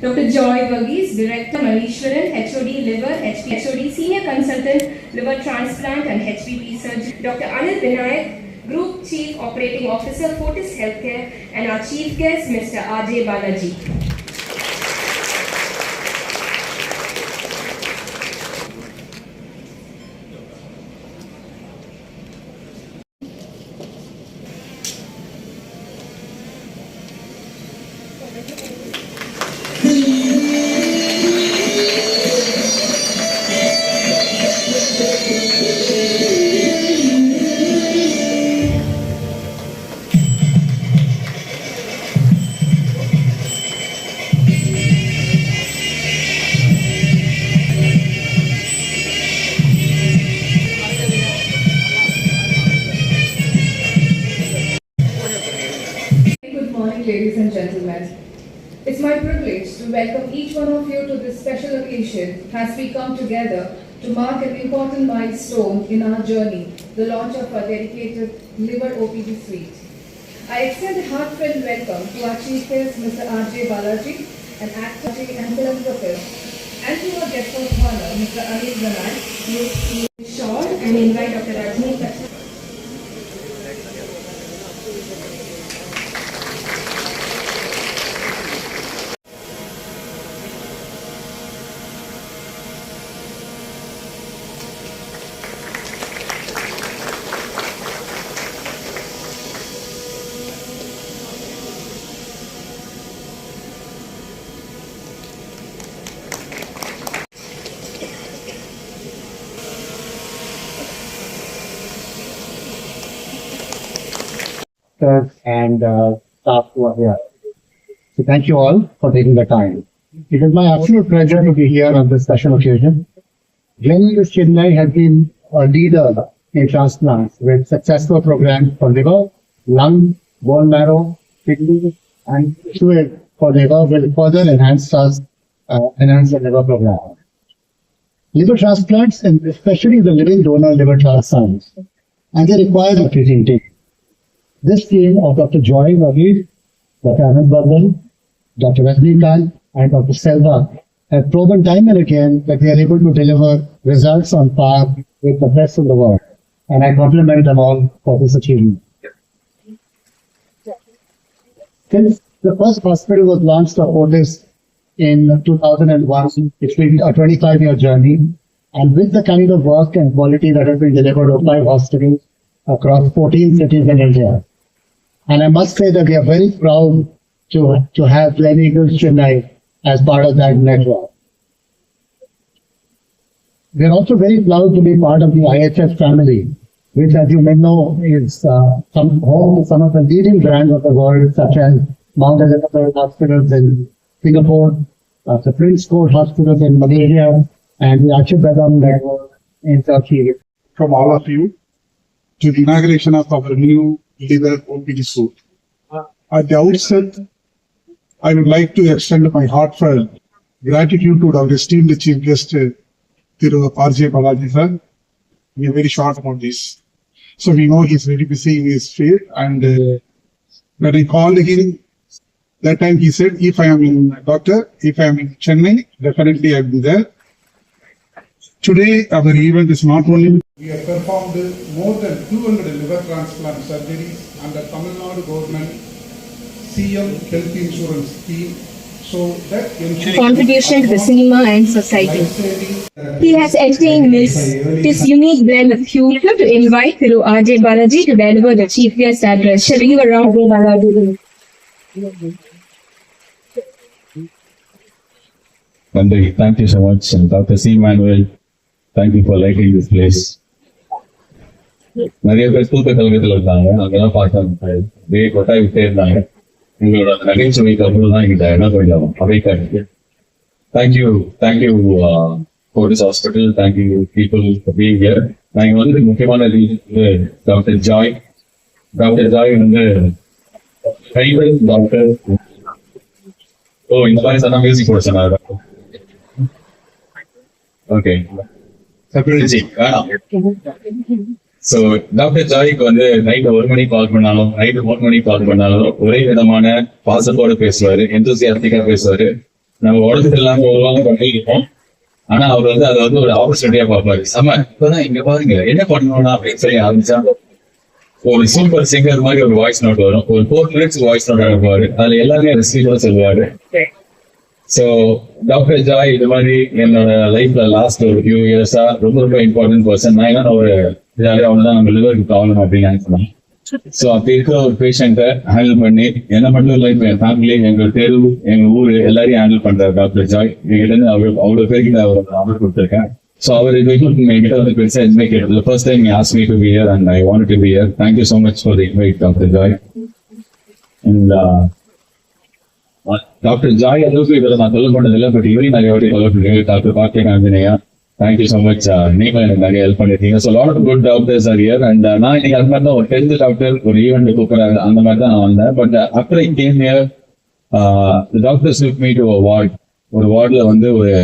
Dr. Joy Varghese, Director Malishwaran, HOD Liver, HOD Senior Consultant, Liver Transplant and HPP Surgeon, Dr. Anil Vinayak, Group Chief Operating Officer, Fortis Healthcare, and our Chief Guest, Mr. R.J. Balaji. Ladies and gentlemen, it's my privilege to welcome each one of you to this special occasion as we come together to mark an important milestone in our journey, the launch of our dedicated liver OPD suite. I extend a heartfelt welcome to our Chief Guest, Mr. R.J. Balaji, an actor and philanthropist, and to our guest of honor, Mr. Anil Vinayak, Ms. Shaw, and invite Dr. Rajni Kacha. And staff who are here. So thank you all for taking the time. It is my absolute pleasure to be here on this special occasion. Gleneagles Chennai has been a leader in transplants with successful programs for liver, lung, bone marrow, kidney, and fluid for liver will further enhance the liver program. Liver transplants, and especially the living donor liver transplants, and they require a treating. This team of Dr. Joy Varghese, Dr. Anand Bardhan, Dr. Rajnikant, and Dr. Selva have proven time and again that they are able to deliver results on par with the best in the world. And I compliment them all for this achievement. Since the first hospital was launched at Fortis in 2001, it's been a 25-year journey. And with the kind of work and quality that has been delivered at 5 hospitals across 14 cities in India. And I must say that we are very proud to have Gleneagles Chennai as part of that network. We are also very proud to be part of the IHF family, which, as you may know, is home to some of the leading brands of the world, such as Mount Elizabeth Hospitals in Singapore, the Prince Court Hospitals in Malaysia, and the Achyutam network in Turkey. From all of you to the inauguration of our new liver OPD suite. At the outset, I would like to extend my heartfelt gratitude to our esteemed Chief Guest, Thiru R.J. Balaji sir. We are very short about this. So we know he's very busy in his field, and when I called him, that time he said, if I am in Chennai, definitely I'll be there. Today, our event is not only we have performed more than 200 liver transplant surgeries under Tamil Nadu government CM Health Insurance Scheme. So that contribution to the cinema and society. He has attained his unique blend of humor to invite Thiru R.J. Balaji to deliver the chief guest address. Shall we give a round of applause? Thank you so much, and Dr. C. Manuel. Thank you for lighting this place. நிறைய பேர் தூக்க கலகத்தில் இருக்காங்க, அங்கெல்லாம் பார்த்தாங்க, அப்படியே கொட்டாய் விட்டே இருந்தாங்க. உங்களோட நகைச்சுவைக்கு அப்புறம் தான் எங்கிட்ட என்ன கொஞ்சம் அவைக்காங்க. Thank you Fortis Hospital, thank you people for being here. நான் இங்க வந்து முக்கியமான ரீசன் டாக்டர் ஜாய் வந்து ஃபேவரட் டாக்டர். இந்த மாதிரி சொன்னா மியூசிக் போட சொன்னாரு. Okay So, Dr. Joyக்கு வந்து நைட்டு 1 மணிக்கு கால் பண்ணாலும், நைட்டு 4 மணிக்கு கால் பண்ணாலும் ஒரே விதமான பாசத்தோட பேசுவாரு, எந்தூசியாஸ்டிக்கா பேசுவாரு. நம்ம உடம்பு இல்லாம ஒழுங்காக பண்ணிருக்கோம். ஆனா அவர் வந்து அதை வந்து ஒரு ஆப்பர்ச்சுனிட்டியா பார்ப்பாரு. இப்பதான் இங்க பாருங்க என்ன பண்ணணும்னா அப்படின்னு சொல்லி ஆரம்பிச்சா ஒரு சூப்பர் சிங்கர் மாதிரி ஒரு வாய்ஸ் நோட் வரும். ஒரு 4 minutes வாய்ஸ் நோட் அனுப்புவாரு. அதுல எல்லாமே ரெசிபியோட சொல்லுவாரு. ஸோ டாக்டர் ஜாய் இது மாதிரி என்னோட லைஃப்ல லாஸ்ட் ஒரு ஃபியூ இயர்ஸா ரொம்ப ரொம்ப இம்பார்ட்டன்ட் பர்சன். நான் என்ன ஒரு ஜாலியாக அவங்க தான் நம்ம லிவருக்கு ப்ராப்ளம் அப்படின்னு நினைக்கிறேன். ஸோ அப்படி இருக்கிற ஒரு பேஷண்ட்டை ஹேண்டில் பண்ணி என்ன மட்டும் இல்லை, இப்போ என் ஃபேமிலி, எங்க தெரு, எங்க ஊரு எல்லாரையும் ஹேண்டில் பண்றாரு டாக்டர் ஜாய். எங்கிட்ட இருந்து அவ்வளோ பேருக்கு நான் ஒரு நம்பர் கொடுத்துருக்கேன். So our education என்கிட்ட வந்து பெருசா எதுவுமே கேட்டது. First time he asked me to be here and I wanted to be here. Thank you so much for the invite, Dr. Joy. And Dr. Joy அளவுக்கு இதில் நான் சொல்ல போனதில்லை, பட் இவரையும் நிறைய வாட்டி சொல்ல போயிருக்கேன். Doctor Karthik Anjaneya, thank you so much. நீங்களும் எனக்கு நிறைய ஹெல்ப் பண்ணிருக்கீங்க. So lot of good doctors are here. And நான் இன்னைக்கு அது மாதிரி தான் ஒரு 10th டாக்டர் ஒரு ஈவெண்ட் கூப்பிடுறாங்க, அந்த மாதிரி தான் நான் வந்தேன். But after I came here, the doctors took me to a ward. ஒரு வார்டில் வந்து ஒரு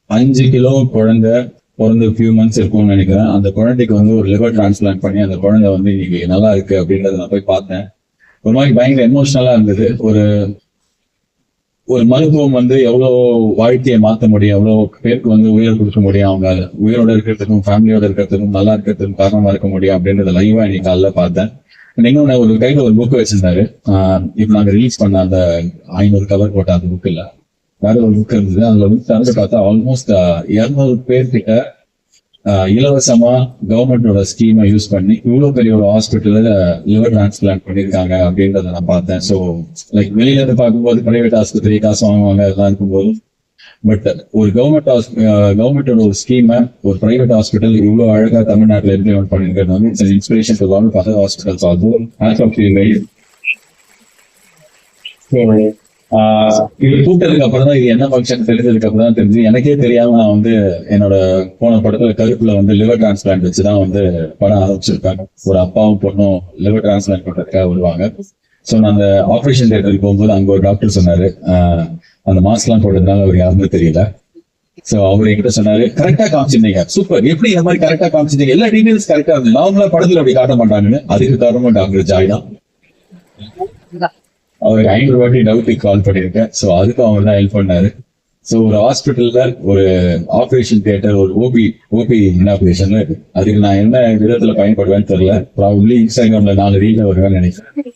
5 கிலோ குழந்தை பிறந்து ஃபியூ மந்த்ஸ் இருக்கும்னு நினைக்கிறேன். அந்த குழந்தைக்கு வந்து ஒரு லிவர் டிரான்ஸ்பிளான்ட் பண்ணி அந்த குழந்தை வந்து இன்னைக்கு நல்லா இருக்கு அப்படின்றத நான் போய் பார்த்தேன். ஒரு மாதிரி பயங்கர எமோஷனலா இருந்தது. ஒரு மருத்துவம் வந்து எவ்வளவு வாழ்க்கையை மாற்ற முடியும், எவ்வளவு பேருக்கு வந்து உயிர் கொடுக்க முடியும், அவங்க உயிரோட இருக்கிறதுக்கும் ஃபேமிலியோட இருக்கிறதுக்கும் நல்லா இருக்கிறதுக்கும் காரணமா இருக்க முடியும் அப்படின்றத லைவா இன்னைக்கு காலைல பார்த்தேன். இன்னொன்னு ஒரு கையில ஒரு புக் வச்சிருந்தாரு. இப்போ நாங்க ரிலீஸ் பண்ண அந்த 500 கவர் போட்ட அந்த புக் இல்ல, வேற ஒரு புக் இருந்தது. அதுல வந்து திறந்து பார்த்தா ஆல்மோஸ்ட் 200 பேர்கிட்ட இலவசமா கவர்மெண்டோட ஸ்கீமை யூஸ் பண்ணி இவ்வளவு பெரிய ஒரு ஹாஸ்பிட்டல்ல லிவர் டிரான்ஸ்பிளான்ட் பண்ணிருக்காங்க அப்படின்றத நான் பார்த்தேன். ஸோ லைக் வெளியில இருந்து பார்க்கும்போது பிரைவேட் ஆஸ்பத்திரி காசு வாங்குவாங்க அதெல்லாம் இருக்கும்போது, பட் ஒரு கவர்மெண்டோட ஒரு ஸ்கீமை ஒரு பிரைவேட் ஹாஸ்பிட்டல் இவ்வளவு அழகா தமிழ்நாட்டில் இம்ப்ளிமெண்ட் பண்ணிருக்கிறது வந்து it's inspiration to lot of other hospitals also. இது கூப்பிட்டதுக்கு அப்புறம் தான் இது என்ன ஃபங்க்ஷன் தெரிஞ்சதுக்கு அப்புறம் தான் தெரிஞ்சு. எனக்கே தெரியாம நான் வந்து என்னோட போன படத்துல கருப்புல வந்து லிவர் டிரான்ஸ்பிளான்ட் வச்சுதான் வந்து படம் ஆரம்பிச்சிருக்காங்க. ஒரு அப்பாவும் பொண்ணும் லிவர் டிரான்ஸ்பிளான்ட் பண்றதுக்காக வருவாங்க. ஸோ நான் அந்த ஆப்ரேஷன் தியேட்டருக்கு போகும்போது அங்க ஒரு டாக்டர் சொன்னாரு, அந்த மாஸ்க் எல்லாம் போட்டதுனால அவர் யாருமே தெரியல. சோ அவர் என்கிட்ட சொன்னாரு, கரெக்டா காமிச்சிருந்தீங்க, சூப்பர், எப்படி இந்த மாதிரி கரெக்டா காமிச்சிருந்தீங்க, எல்லா டீடைல்ஸ் கரெக்டா இருந்தது, நார்மலா படத்துல அப்படி காட்ட மாட்டாங்கன்னு. அதுக்கு காரணம் டாக்டர் ஜாய் தான். அவருக்கு 500 வாட்டி டவுட்டுக்கு கால் பண்ணியிருக்கேன். ஸோ அதுக்கும் அவர் தான் ஹெல்ப் பண்ணாரு. ஸோ ஒரு ஹாஸ்பிட்டல்ல ஒரு ஆப்ரேஷன் தியேட்டர், ஒரு ஓபி இனாகுரேஷன், அதுக்கு நான் என்ன விதத்துல பயன்படுவேன்னு தெரியல. ப்ராபப்ளி இன்ஸ்டாகிராம்ல 4 ரீல வருவேன்னு நினைக்கிறேன்.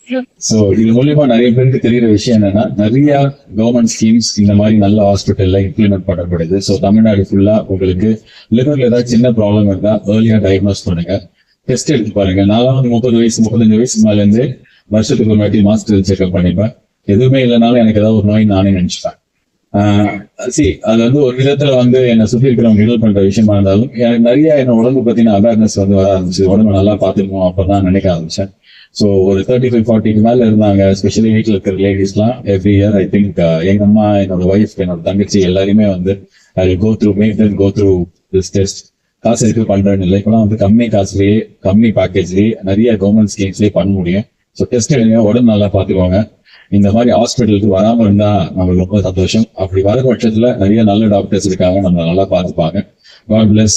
ஸோ இது மூலியமா நிறைய பேருக்கு தெரியுற விஷயம் என்னன்னா, நிறைய கவர்மெண்ட் ஸ்கீம்ஸ் இந்த மாதிரி நல்ல ஹாஸ்பிட்டல்ல இம்ப்ளிமெண்ட் பண்ணப்படுது. ஸோ தமிழ்நாடு ஃபுல்லா உங்களுக்கு லிவர்ல ஏதாவது சின்ன ப்ராப்ளம் இருந்தா ஏர்லியா டயக்னோஸ் பண்ணுங்க, டெஸ்ட் எடுத்து பாருங்க. நான் வந்து 30 வயசு 35 வயசு மேல இருந்து வருஷத்துக்கு ஒரு வாட்டி மாஸ்க் செக்அப் பண்ணிப்பேன். எதுவுமே இல்லைனாலும் எனக்கு ஏதாவது ஒரு நோய் நானே நினைச்சுப்பேன். அது வந்து ஒரு விதத்துல வந்து என்னை சுற்றி இருக்கிறவங்க ஹெல்ப் பண்ற விஷயமா இருந்தாலும் எனக்கு நிறைய என்ன உடம்பு பத்தின அவேர்னஸ் வந்து வர ஆரம்பிச்சு. உடம்பு நல்லா பார்த்துக்கணும் அப்பதான் நினைக்க ஆரம்பிச்சேன். ஸோ ஒரு 35-40 மேல இருந்தாங்க, ஸ்பெஷலி வீட்டில் இருக்கிற லேடிஸ்லாம். எவ்ரி இயர் ஐ திங்க் எங்க அம்மா, என்னோட ஒய்ஃப், என்னோட தங்கச்சி எல்லாருமே வந்து கோ த்ரூ திஸ் டெஸ்ட். காசு இருக்கு பண்றேன்னு இல்லை, இப்பெல்லாம் வந்து கம்மி காசுலயே கம்மி பேக்கேஜ்லயே நிறைய கவர்மெண்ட் ஸ்கீம்ஸ்லயே பண்ண முடியும். ஸோ டெஸ்ட் எடுங்க, உடம்பு நல்லா பார்த்துக்கோங்க. இந்த மாதிரி ஹாஸ்பிட்டலுக்கு வராம இருந்தா நம்மளுக்கு ரொம்ப சந்தோஷம். அப்படி வர பட்சத்துல நிறைய நல்ல டாக்டர்ஸ் இருக்காங்க, நம்ம நல்லா பார்த்துப்பாங்க. God bless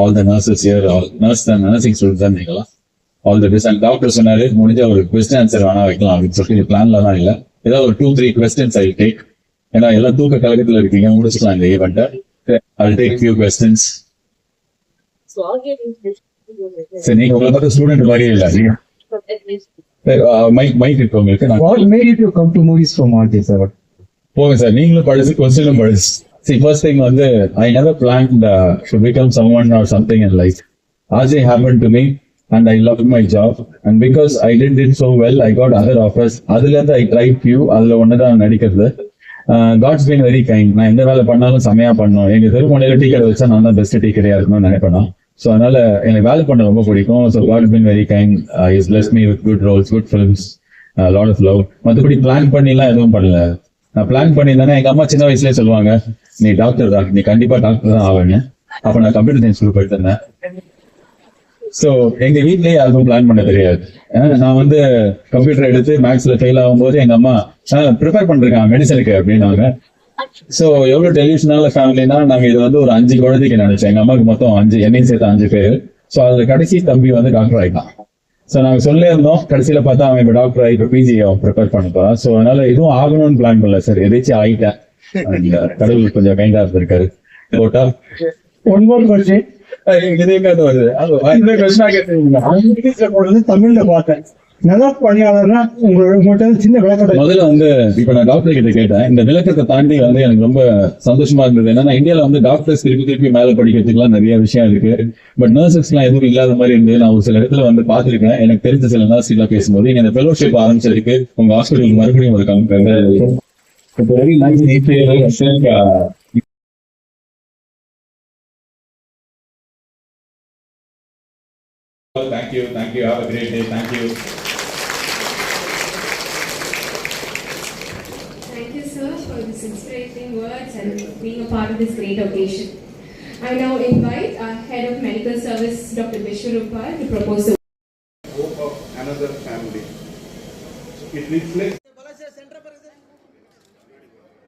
all the nurses here, nursing students தான் நீங்களா. All the best. And doctor சொன்னாரு, முடிஞ்ச ஒரு கொஸ்டின் ஆன்சர் வேணா வைக்கலாம் அப்படின்னு சொல்லி பிளான்ல தான் இல்லை. ஏதாவது ஒரு 2-3 questions ஐ டேக். ஏன்னா எல்லாம் தூக்க கழகத்துல இருக்கீங்க, முடிச்சுக்கலாம் இந்த ஈவெண்ட்டை. I'll take few questions. சரி, நீங்க உங்களை பார்த்து ஸ்டூடெண்ட் மாதிரியே இல்லை. மைக் இருக்கு உங்களுக்கு. What made you to come to movies from all this? போங்க சார், நீங்களும் படிச்சு கொஸ்டினும் படிச்சு. See, first thing வந்து I never planned to become someone or something in life. As it happened to me and I loved my job, and because I did it so well, I got other offers. அதுல இருந்து I tried few, அதுல ஒண்ணுதான் நடிக்கிறது. God's been very kind. நான் எந்த வேலை பண்ணாலும் செமையா பண்ணோம். எங்க தெருமனையில டீ கடை வச்சா நான் தான் பெஸ்ட் டீ கடையா இருக்கணும்னு நினைப்பேன். ஸோ அதனால எனக்கு வேலை பண்ண ரொம்ப பிடிக்கும். So God has been very kind. He's blessed me with good roles, good films, lot of love. மற்றபடி பிளான் பண்ணிலாம் எதுவும் பண்ணல. நான் பிளான் பண்ணியிருந்தேன்னா எங்க அம்மா சின்ன வயசுலேயே சொல்லுவாங்க, நீ டாக்டர் தான், நீ கண்டிப்பா டாக்டர் தான் ஆவீங்க. அப்போ நான் கம்ப்யூட்டர் சயின்ஸ் குரூப் எடுத்திருந்தேன். ஸோ எங்க வீட்லயே யாருக்கும் பிளான் பண்ண தெரியாது. நான் வந்து கம்ப்யூட்டர் எடுத்து மேக்ஸ்ல ஃபெயில் ஆகும்போது எங்க அம்மா ப்ரிப்பேர் பண்ணிருக்காங்க மெடிசனுக்கு அப்படின்னாங்க. ஸோ எவ்வளவு டெலிவிஷனால ஃபேமிலினா, நாங்க இது வந்து ஒரு 5 குழந்தைக்கு நினைச்சோம். எங்க அம்மாவுக்கு மொத்தம் 5, என்னையும் சேர்த்து 5 பேர். ஸோ அதுல கடைசி தம்பி வந்து டாக்டர் ஆயிட்டான். ஸோ நாங்க சொல்ல இருந்தோம், கடைசியில பார்த்தா அவன் இப்போ டாக்டர் ஆகி இப்போ பிஜி ப்ரிப்பேர் பண்ண போறான். ஸோ அதனால இதுவும் ஆகணும்னு பிளான் பண்ணல சார், எதாச்சும் ஆகிட்டேன். கடவுள் கொஞ்சம் கைண்டா இருந்திருக்காரு போட்டா One more question. இதே காட்டு வருது இந்த கொஸ்டினா கேட்டீங்க இங்கிலீஷ்ல போடுறது தமிழ்ல பார்த்தேன். நல்ல பணியாளர்னா உங்கள்கிட்ட சின்ன விளக்கத்தை முதல்ல வந்து இப்ப நான் டாக்டர் கிட்ட கேட்டேன் இந்த விளக்கத்தை தாண்டி வந்து எனக்கு ரொம்ப சந்தோஷமா இருந்தது என்னன்னா இந்தியால வந்து டாக்டர்ஸ் திருப்பி மேல படிக்கிறதுக்குலாம் நிறைய விஷயம் இருக்கு பட் நர்சஸ் எல்லாம் எதுவும் இல்லாத மாதிரி இருந்தது நான் ஒரு சில இடத்துல வந்து பாத்திருக்கேன் எனக்கு தெரிஞ்ச சில நர்ஸ் எல்லாம் பேசும்போது நீங்க இந்த ஃபெலோஷிப் ஆரம்பிச்சிருக்கு உங்க ஹாஸ்பிட்டலுக்கு மறுபடியும் ஒரு very nice Thank you. Have a great day. Thank you. Thank you, sir, for this inspiring words and being a part of this great occasion. I now invite our Head of Medical Service, Dr. Vishwarupal, to propose the Hope of another family. It reflects